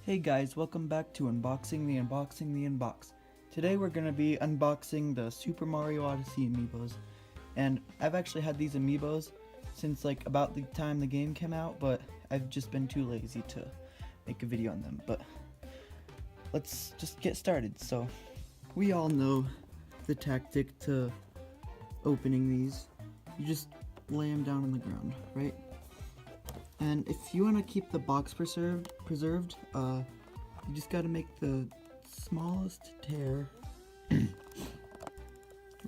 Hey guys, welcome back to Unboxing the Unbox. Today we're going to be unboxing the Super Mario Odyssey amiibos. And I've actually had these amiibos since like about the time the game came out, but I've just been too lazy to make a video on them. But let's just get started. So we all know the tactic to opening these. You just lay them down on the ground, right? And if you want to keep the box preserved, you just got to make the smallest tear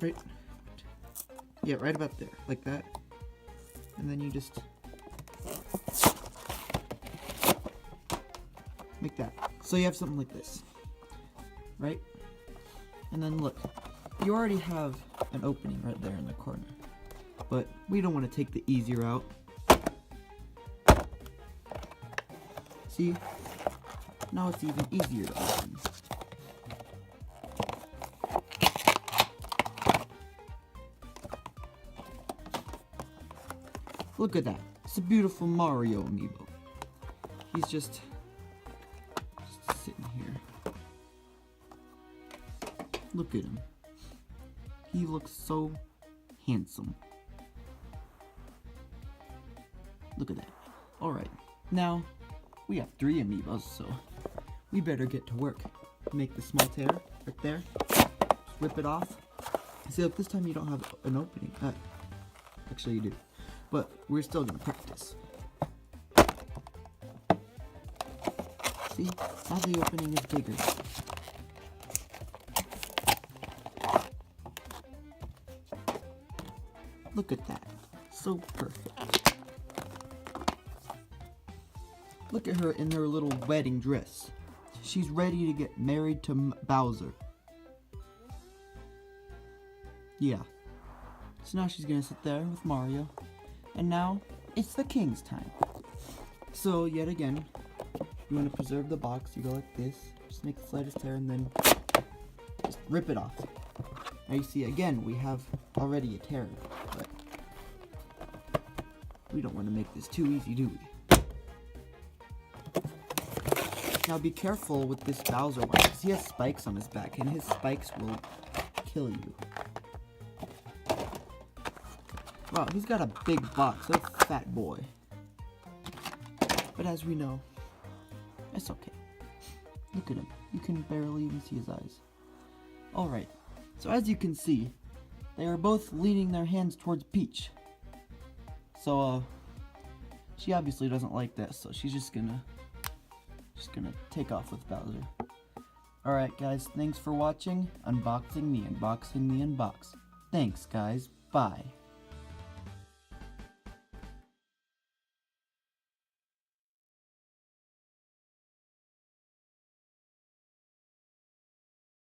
right about there, like that. And then you just make that. So you have something like this, right? And then look, you already have an opening right there in the corner, but we don't want to take the easy route. See? Now it's even easier to open. Look at that. It's a beautiful Mario amiibo. He's just sitting here. Look at him. He looks so handsome. Look at that. Alright, now we have 3 amiibos, so we better get to work. Make the small tear right there. Just rip it off. See, look, this time you don't have an opening. Actually, you do. But we're still gonna practice. See, now the opening is bigger. Look at that. So perfect. Look at her in her little wedding dress. She's ready to get married to Bowser. Yeah. So now she's gonna sit there with Mario. And now, it's the king's time. So, yet again, you want to preserve the box, you go like this. Just make the slightest tear and then just rip it off. Now you see, again, we have already a tear. But we don't want to make this too easy, do we? Now be careful with this Bowser one, because he has spikes on his back, and his spikes will kill you. Wow, he's got a big box, a fat boy. But as we know, it's okay. Look at him, you can barely even see his eyes. Alright, so as you can see, they are both leaning their hands towards Peach. So, she obviously doesn't like this, so she's just gonna take off with Bowser. Alright guys, thanks for watching Unboxing the Unbox. Thanks guys, bye.